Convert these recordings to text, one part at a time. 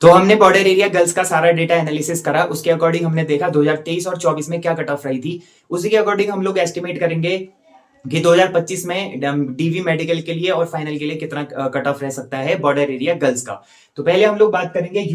तो हमने border area girls का सारा डेटा एनालिसिस करा। उसके अकॉर्डिंग हमने देखा 2023 और 24 में क्या कट ऑफ रही थी। उसी के अकॉर्डिंग हम लोग एस्टिमेट करेंगे कि 2025 में डीवी मेडिकल के लिए और फाइनल के लिए कितना कट ऑफ रह सकता है बॉर्डर एरिया गर्ल्स का। तो पहले हम लोग बात करेंगे।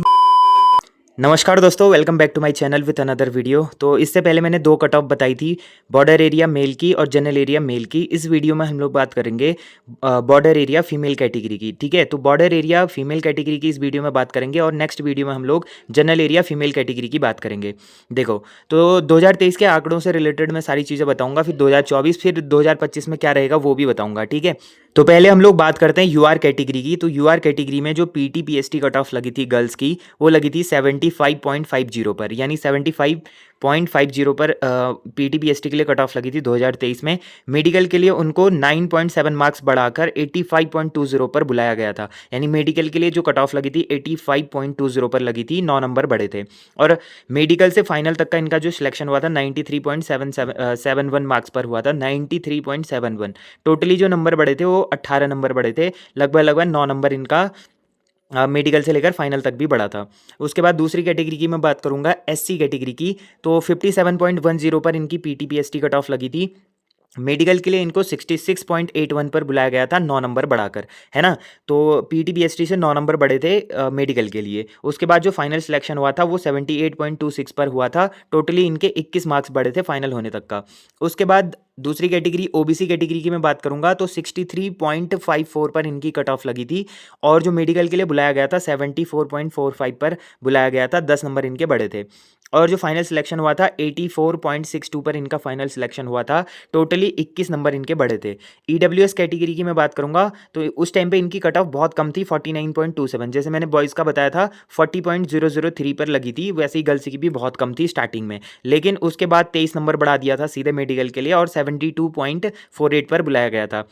नमस्कार दोस्तों, welcome back to my channel with another video. तो इससे पहले मैंने दो कट ऑफ बताई थी, बॉर्डर एरिया मेल की और जनरल एरिया मेल की। इस वीडियो में हम लोग बात करेंगे बॉर्डर एरिया फीमेल कैटेगरी की। ठीक है, तो बॉर्डर एरिया फीमेल कैटेगरी की इस वीडियो में बात करेंगे और नेक्स्ट वीडियो में हम लोग जनरल एरिया फीमेल कैटेगरी की बात करेंगे। देखो, तो 2023 के आंकड़ों से रिलेटेड मैं सारी चीज़ें बताऊंगा, फिर 2024 फिर 2025 में क्या रहेगा वो भी बताऊंगा। ठीक है, तो पहले हम लोग बात करते हैं यूआर कैटेगरी की। तो यूआर कैटेगरी में जो पीटी पीएसटी कट ऑफ लगी थी गर्ल्स की, वो लगी थी 75.50 पर, यानी 75.50 पर पीटी पीएसटी के लिए कट ऑफ लगी थी 2023 में। मेडिकल के लिए उनको 9.7 मार्क्स बढ़ाकर 85.20 पर बुलाया गया था, यानी मेडिकल के लिए जो कट ऑफ लगी थी 85.20 पर लगी थी, 9 नंबर बढ़े थे। और मेडिकल से फाइनल तक का इनका जो सिलेक्शन हुआ था 93.71 मार्क्स पर हुआ था, 93.71। टोटली जो नंबर बढ़े थे वो 18 नंबर बढ़े थे, लगभग लगभग 9 नंबर इनका मेडिकल से लेकर फाइनल तक भी बढ़ा था। उसके बाद दूसरी कैटेगरी की मैं बात करूंगा, एससी कैटेगरी की। तो 57.10 पर इनकी पीटीपीएसटी कट ऑफ लगी थी। मेडिकल के लिए इनको 66.81 पर बुलाया गया था, 9 नंबर बढ़ाकर, है ना। तो पीटीपीएसटी से 9 नंबर बढ़े थे मेडिकल के लिए। उसके बाद जो फाइनल सिलेक्शन हुआ था वो 78.26 पर हुआ था। टोटली इनके 21 मार्क्स बढ़े थे फाइनल होने तक का। उसके बाद दूसरी कैटेगरी ओबीसी कैटेगरी की मैं बात करूंगा, तो 63.54 पर इनकी कट ऑफ लगी थी। और जो मेडिकल के लिए बुलाया गया था 74.45 पर बुलाया गया था, 10 नंबर इनके बढ़े थे। और जो फाइनल सिलेक्शन हुआ था 84.62 पर इनका फाइनल सिलेक्शन हुआ था। टोटली 21 नंबर इनके बढ़े थे। ईडब्ल्यूएस कैटेगरी की मैं बात करूंगा, तो उस टाइम पे इनकी कट ऑफ बहुत कम थी, 49.27। जैसे मैंने बॉयज़ का बताया था 40.003 पर लगी थी, वैसे ही गर्ल्स की भी बहुत कम थी स्टार्टिंग में। लेकिन उसके बाद 23 नंबर बढ़ा दिया था सीधे मेडिकल के लिए और 72.48 पर बुलाया गया था।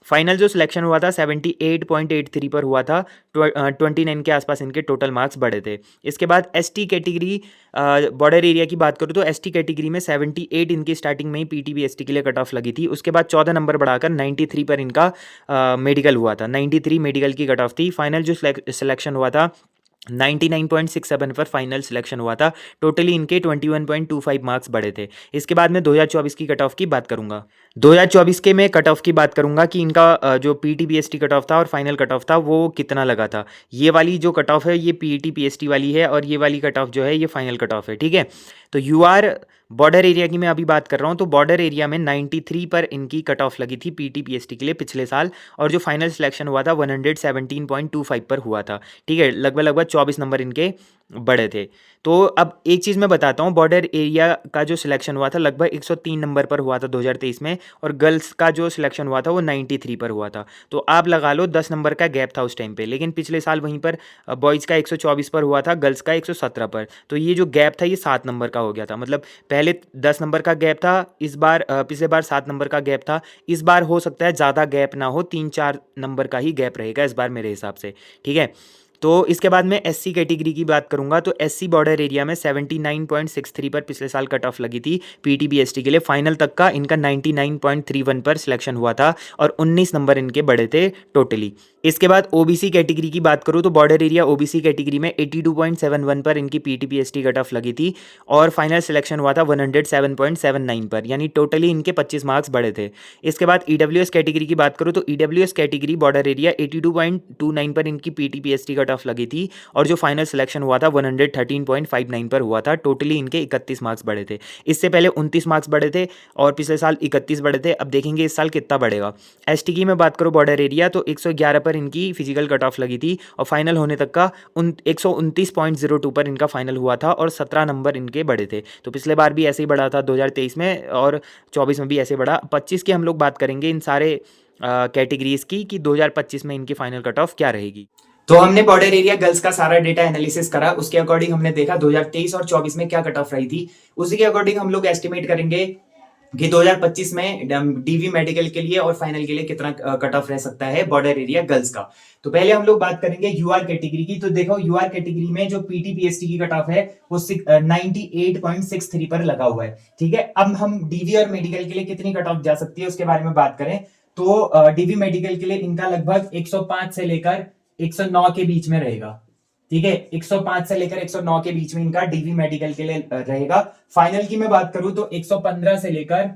फाइनल जो सिलेक्शन हुआ था 78.83 पर हुआ था। 29 के आसपास इनके टोटल मार्क्स बढ़े थे। इसके बाद एसटी कैटेगरी, बॉर्डर एरिया की बात करूँ तो एसटी कैटेगरी में 78 इनकी स्टार्टिंग में ही पीटीबीएसटी के लिए कट ऑफ लगी थी। उसके बाद 14 नंबर बढ़ाकर 93 पर इनका मेडिकल हुआ था, 93 मेडिकल की कट ऑफ थी। फाइनल जो सिलेक्शन हुआ था 99.67 पर फाइनल सिलेक्शन हुआ था। टोटली इनके 21.25 मार्क्स बढ़े थे। इसके बाद मैं 2024 की कट ऑफ की बात करूंगा। 2024 के मैं कट ऑफ की बात करूंगा कि इनका जो पीटीपीएसटी कट ऑफ था और फाइनल कट ऑफ था वो कितना लगा था। ये वाली जो कट ऑफ है ये पीटीपीएसटी वाली है और ये वाली कट ऑफ जो है ये फाइनल कट ऑफ है। ठीक है, तो यूआर बॉर्डर एरिया की मैं अभी बात कर रहा हूँ। तो बॉर्डर एरिया में 93 पर इनकी कट ऑफ लगी थी पीटीपीएसटी के लिए पिछले साल। और जो फाइनल सिलेक्शन हुआ था 117.25 पर हुआ था। ठीक है, लगभग लगभग 24 नंबर इनके बढ़े थे। तो अब एक चीज़ मैं बताता हूँ, बॉर्डर एरिया का जो सिलेक्शन हुआ था लगभग 103 नंबर पर हुआ था 2023 में, और गर्ल्स का जो सिलेक्शन हुआ था वो 93 पर हुआ था। तो आप लगा लो 10 नंबर का गैप था उस टाइम पे। लेकिन पिछले साल वहीं पर बॉयज़ का 124 पर हुआ था, गर्ल्स का 117 पर। तो ये जो गैप था ये 7 नंबर का हो गया था। मतलब पहले 10 नंबर का गैप था, इस बार पिछले बार 7 नंबर का गैप था। इस बार हो सकता है ज़्यादा गैप ना हो, 3-4 नंबर का ही गैप रहेगा इस बार मेरे हिसाब से। ठीक है, तो इसके बाद मैं एससी कैटेगरी की बात करूंगा। तो एससी बॉर्डर एरिया में 79.63 पर पिछले साल कट ऑफ लगी थी पीटीबीएसटी के लिए। फाइनल तक का इनका 99.31 पर सिलेक्शन हुआ था और 19 नंबर इनके बढ़े थे टोटली। इसके बाद ओबीसी कैटेगरी की बात करूँ तो बॉर्डर एरिया ओबीसी कैटेगरी में 82.71 पर इनकी पीटीपीएसटी कट ऑफ लगी थी और फाइनल सिलेक्शन हुआ था 107.79 पर, यानी टोटली इनके 25 मार्क्स बढ़े थे। इसके बाद ईडब्ल्यूएस कैटेगरी की बात करूँ तो ईडब्ल्यूएस कैटेगरी बॉर्डर एरिया 82.29 पर इनकी पीटीपीएसटी कट ऑफ लगी थी और जो फाइनल सिलेक्शन हुआ था 113.59 पर हुआ था। टोटली इनके 31 मार्क्स बढ़े थे। इससे पहले 29 मार्क्स बढ़े थे और पिछले साल 31 बढ़े थे। अब देखेंगे इस साल कितना बढ़ेगा। एसटी की मैं बात करूँ बॉर्डर एरिया, तो 111 पर इनकी फिजिकल कट ऑफ लगी थी और फाइनल होने तक का 129.02 पर इनका फाइनल हुआ था और 17 नंबर इनके बढ़े थे। तो पिछले बार भी ऐसे ही बढ़ा था 2023 में और 24 में भी ऐसे बढ़ा। 25 की हम लोग बात करेंगे इन सारे कैटेगरीज की कि 2025 में इनकी फाइनल कट ऑफ क्या रहेगी। तो हमने बॉर्डर एरिया गर्ल्स का सारा डेटा एनालिसिस करा। उसके अकॉर्डिंग हमने देखा 2023 और 24 में क्या कट ऑफ रही थी। उसी के अकॉर्डिंग हम लोग एस्टिमेट करेंगे कि 2025 में डीवी मेडिकल के लिए और फाइनल के लिए कितना कट ऑफ रह सकता है बॉर्डर एरिया गर्ल्स का। तो पहले हम लोग बात करेंगे यूआर कैटेगरी की। तो देखो यूआर कैटेगरी में जो पीटीपीएसटी की कट ऑफ है वो 98.63 पर लगा हुआ है। ठीक है, अब हम डीवी और मेडिकल के लिए कितनी कट ऑफ जा सकती है उसके बारे में बात करें तो डीवी मेडिकल के लिए इनका लगभग 105 से लेकर 109 के बीच में रहेगा। ठीक है, 105 से लेकर 109 के बीच में इनका डीवी मेडिकल के लिए रहेगा। फाइनल की मैं बात करूं तो 115 से लेकर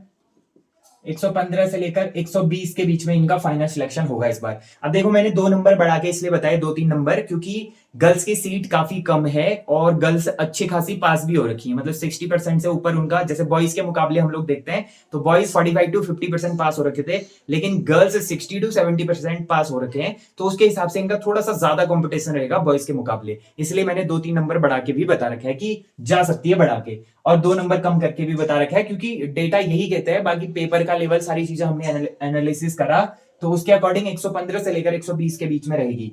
120 के बीच में इनका फाइनल सिलेक्शन होगा इस बार। अब देखो मैंने 2 नंबर बढ़ा के इसलिए बताए 2-3 नंबर, क्योंकि गर्ल्स की सीट काफी कम है और गर्ल्स अच्छी खासी पास भी हो रखी है, मतलब 60% से ऊपर उनका, जैसे बॉयज के मुकाबले हम लोग देखते हैं तो बॉयज 45 to 50% पास हो रखे थे, लेकिन गर्ल्स 60 to 70% पास हो रखे हैं, तो उसके हिसाब से इनका थोड़ा सा ज्यादा कंपटीशन रहेगा बॉयज के मुकाबले। इसलिए मैंने 2-3 नंबर बढ़ा के भी बता रखा है कि जा सकती है बढ़ा के, और 2 नंबर कम करके भी बता रखा है, क्योंकि डेटा यही कहते हैं। बाकी पेपर का लेवल सारी चीजें हमने एनालिसिस करा तो उसके अकॉर्डिंग 115 से लेकर 120 के बीच में रहेगी।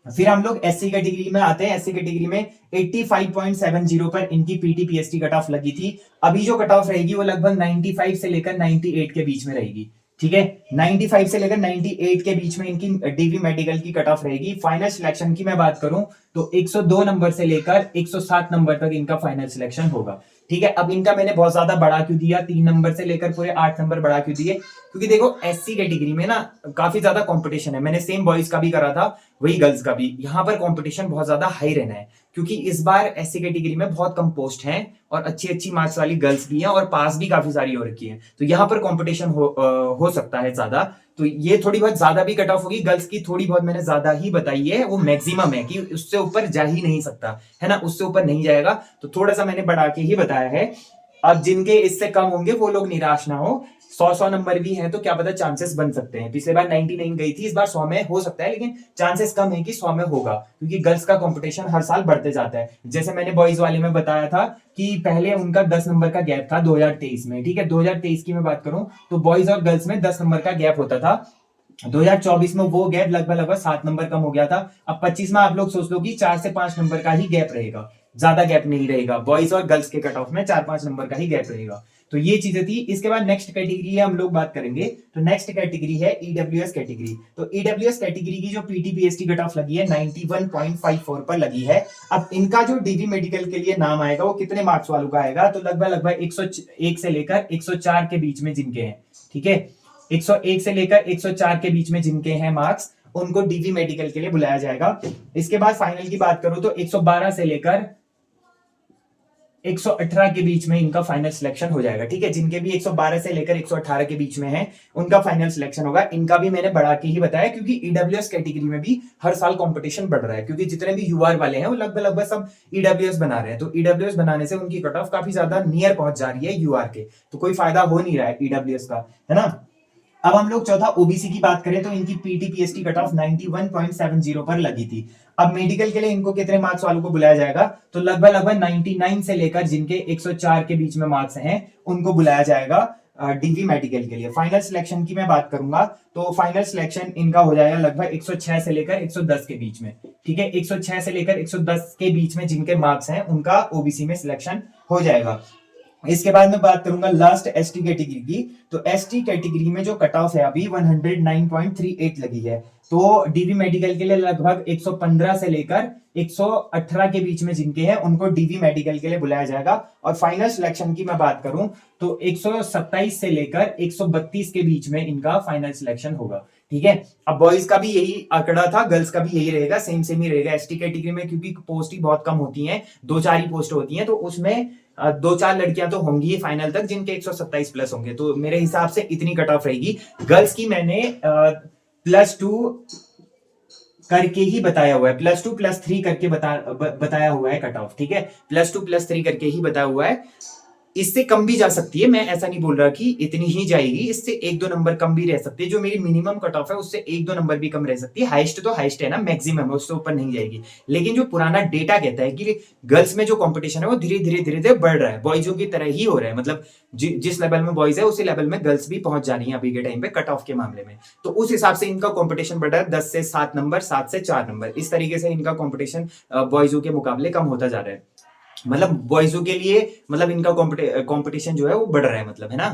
फिर हम लोग एससी कैटेगरी में आते हैं। एससी कैटेगरी में 85.70 पर इनकी पीटी पीएसटी कट ऑफ लगी थी। अभी जो कट ऑफ रहेगी वो लगभग 95 से लेकर 98 के बीच में रहेगी। ठीक है, 95 से लेकर 98 के बीच में इनकी डीवी मेडिकल की कट ऑफ रहेगी। फाइनल सिलेक्शन की मैं बात करूं तो 102 नंबर से लेकर 107 नंबर तक इनका फाइनल सिलेक्शन होगा। ठीक है, अब इनका मैंने बहुत ज्यादा बढ़ा क्यों दिया, 3 नंबर से लेकर पूरे 8 नंबर बढ़ा क्यों दिए, क्योंकि देखो एससी कैटेगरी में ना काफी ज्यादा कंपटीशन है। मैंने सेम बॉयज का भी करा था, वही गर्ल्स का भी। यहाँ पर कंपटीशन बहुत ज्यादा हाई रहना है, क्योंकि इस बार एससी कैटेगरी में बहुत कम पोस्ट हैं और अच्छी अच्छी मार्क्स वाली गर्ल्स भी हैं और पास भी काफी सारी हो रखी है, तो यहाँ पर कंपटीशन हो सकता है ज्यादा। तो ये थोड़ी बहुत ज्यादा भी कट ऑफ होगी। गर्ल्स की थोड़ी बहुत मैंने ज्यादा ही बताई है, वो मैक्सिमम है कि उससे ऊपर जा ही नहीं सकता है ना, उससे ऊपर नहीं जाएगा, तो थोड़ा सा मैंने बढ़ा के ही बताया है। अब जिनके इससे कम होंगे वो लोग निराश ना हो। 100 नंबर भी हैं तो क्या पता चांसेस बन सकते हैं। पिछले बार 99 गई थी, इस बार 100 में हो सकता है, लेकिन चांसेस कम है कि 100 में होगा, क्योंकि गर्ल्स का कंपटीशन हर साल बढ़ते जाता है। जैसे मैंने बॉयज वाले में बताया था कि पहले उनका 10 नंबर का गैप था 2023 में। ठीक है, 2023 की मैं बात करूं तो बॉयज और गर्ल्स में 10 नंबर का गैप होता था। 2024 में वो गैप लगभग 7 नंबर कम हो गया था। अब 25 में आप लोग सोच लो कि 4 से 5 नंबर का ही गैप रहेगा, ज्यादा गैप नहीं रहेगा। बॉयज और गर्ल्स के कट ऑफ में 4-5 नंबर का ही गैप रहेगा। तो ये चीजें थी। इसके बाद नेक्स्ट कैटेगरी है, हम लोग बात करेंगे तो नेक्स्ट कैटेगरी है ईडब्ल्यूएस कैटेगरी। तो ईडब्ल्यूएस कैटेगरी की जो पीटीपीएसटी कट ऑफ लगी है 91.54 पर लगी है। अब इनका जो डीवी मेडिकल के लिए नाम आएगा वो कितने मार्क्स वालों का आएगा, तो लगभग 101 से लेकर 104 के बीच में जिनके हैं। ठीक है, 101 से लेकर 104 के बीच में जिनके हैं मार्क्स, उनको डीवी मेडिकल के लिए बुलाया जाएगा। इसके बाद फाइनल की बात करूं तो 112 से लेकर 118 के बीच में इनका फाइनल सिलेक्शन हो जाएगा। ठीक है, जिनके भी 112 से लेकर 118 के बीच में है उनका फाइनल सिलेक्शन होगा। इनका भी मैंने बढ़ा के ही बताया, क्योंकि ईडब्ल्यूएस कैटेगरी में भी हर साल कंपटीशन बढ़ रहा है, क्योंकि जितने भी यूआर वाले हैं वो लगभग सब ईडब्ल्यूएस बना रहे हैं। तो ईडब्ल्यूएस बनाने से उनकी कट ऑफ काफी ज्यादा नियर पहुंच जा रही है यूआर के, तो कोई फायदा हो नहीं रहा है ईडब्ल्यूएस का, है ना। अब हम लोग चौथा ओबीसी की बात करें तो इनकी पीटीपीएसटी कट ऑफ 91.70 पर लगी थी। अब मेडिकल के लिए इनको कितने मार्क्स वालों को बुलाया जाएगा, तो लगभग 99 से लेकर जिनके 104 के बीच में मार्क्स हैं उनको बुलाया जाएगा डीवी मेडिकल के लिए। फाइनल सिलेक्शन की मैं बात करूंगा तो फाइनल सिलेक्शन इनका हो जाएगा लगभग 106 से लेकर 110 के बीच में। ठीक है, 106 से लेकर 110 के बीच में जिनके मार्क्स हैं उनका ओबीसी में सिलेक्शन हो जाएगा। इसके बाद मैं बात करूंगा लास्ट एसटी कैटेगरी की। तो एसटी कैटेगरी में जो कट ऑफ है अभी 109.38 लगी है। तो डीवी मेडिकल के लिए लगभग 115 से लेकर 118 के बीच में जिनके हैं उनको डीवी मेडिकल के लिए बुलाया जाएगा। और फाइनल सिलेक्शन की मैं बात करूं तो 127 से लेकर 132 के बीच में इनका फाइनल सिलेक्शन होगा। ठीक है, अब बॉयज का भी यही आंकड़ा था, गर्ल्स का भी यही रहेगा, सेम सेम ही रहेगा एसटी कैटेगरी में, क्योंकि पोस्ट ही बहुत कम होती हैं, 2-4 ही पोस्ट होती हैं, तो उसमें 2-4 लड़कियां तो होंगी ही फाइनल तक जिनके 127 प्लस होंगे। तो मेरे हिसाब से इतनी कट ऑफ रहेगी। गर्ल्स की मैंने +2 करके ही बताया हुआ है, +2 +3 करके बताया हुआ है कट ऑफ। ठीक है, +2 +3 करके ही बताया हुआ है। इससे कम भी जा सकती है, मैं ऐसा नहीं बोल रहा कि इतनी ही जाएगी, इससे 1-2 नंबर कम भी रह सकती है। जो मेरी मिनिमम कट ऑफ है उससे 1-2 नंबर भी कम रह सकती है। हाईएस्ट तो हाईएस्ट है ना, मैक्सिमम है, उससे ऊपर नहीं जाएगी। लेकिन जो पुराना डेटा कहता है कि गर्ल्स में जो कंपटीशन है वो धीरे धीरे बढ़ रहा है, बॉयजों की तरह ही हो रहा है। मतलब जिस लेवल में बॉयज है उसी लेवल में गर्ल्स भी पहुंच जा रही है अभी के टाइम पे कट ऑफ के मामले में। तो उस हिसाब से इनका कंपटीशन बढ़ रहा है, 10 से 7 नंबर, 7 से 4 नंबर, इस तरीके से इनका कंपटीशन बॉयजों के मुकाबले कम होता जा रहा है। मतलब बॉयजों के लिए मतलब इनका कंपटीशन जो है वो बढ़ रहा है, मतलब, है ना।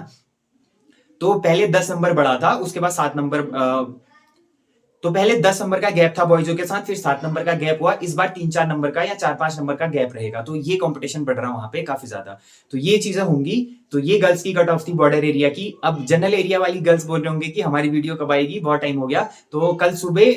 तो पहले 10 नंबर बढ़ा था, उसके बाद 7 नंबर, तो पहले 10 नंबर का गैप था बॉयजों के साथ, फिर 7 नंबर का गैप हुआ। इस बार 3-4 नंबर का या 4-5 नंबर का गैप रहेगा, तो ये कंपटीशन बढ़ रहा है वहां पे काफी ज्यादा। तो ये चीजें होंगी। तो ये गर्ल्स की कट ऑफ थी बॉर्डर एरिया की। अब जनरल एरिया वाली गर्ल्स बोल रहे होंगे कि हमारी वीडियो कब आएगी, बहुत टाइम हो गया। तो कल सुबह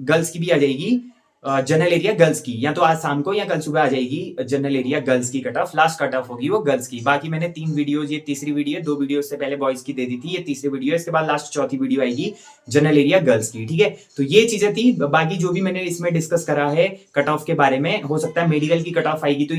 गर्ल्स की भी आ जाएगी। जनरल एरिया गर्ल्स की, या तो आज शाम को या कल सुबह आ जाएगी जनरल एरिया गर्ल्स की cut off, last cut off होगी वो गर्ल्स की। बाकी मैंने 3 वीडियोज, ये तीसरी वीडियो, 2 वीडियो से पहले बॉयज की दे दी थी, ये तीसरी वीडियो, इसके बाद लास्ट चौथी वीडियो आएगी जनरल एरिया गर्ल्स की, ठीक है। तो ये चीजें थी। बाकी जो भी मैंने इसमें डिस्कस करा है कट ऑफ के बारे में, हो सकता है मेडिकल की कट ऑफ आएगी तो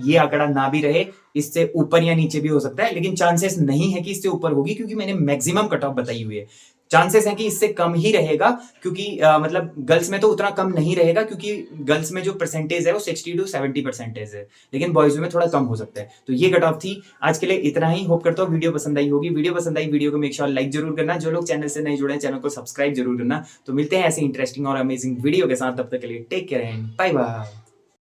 ये आंकड़ा ना भी रहे, इससे ऊपर या नीचे भी हो सकता है, लेकिन चांसेस नहीं है कि इससे ऊपर होगी, क्योंकि मैंने मैक्सिमम कट ऑफ बताई हुई है। चांसेस है कि इससे कम ही रहेगा, क्योंकि मतलब गर्ल्स में तो उतना कम नहीं रहेगा, क्योंकि गर्ल्स में जो परसेंटेज है वो 60 to 70% है, लेकिन बॉयज में थोड़ा कम हो सकता है। तो ये कट ऑफ थी। आज के लिए इतना ही। होप करता हूँ वीडियो पसंद आई होगी। वीडियो पसंद आई, वीडियो को मेक श्योर लाइक जरूर करना। जो लोग चैनल से नहीं जुड़े हैं, चैनल को सब्सक्राइब जरूर करना। तो मिलते हैं ऐसे इंटरेस्टिंग और अमेजिंग वीडियो के साथ, तब तक के लिए take care and bye bye.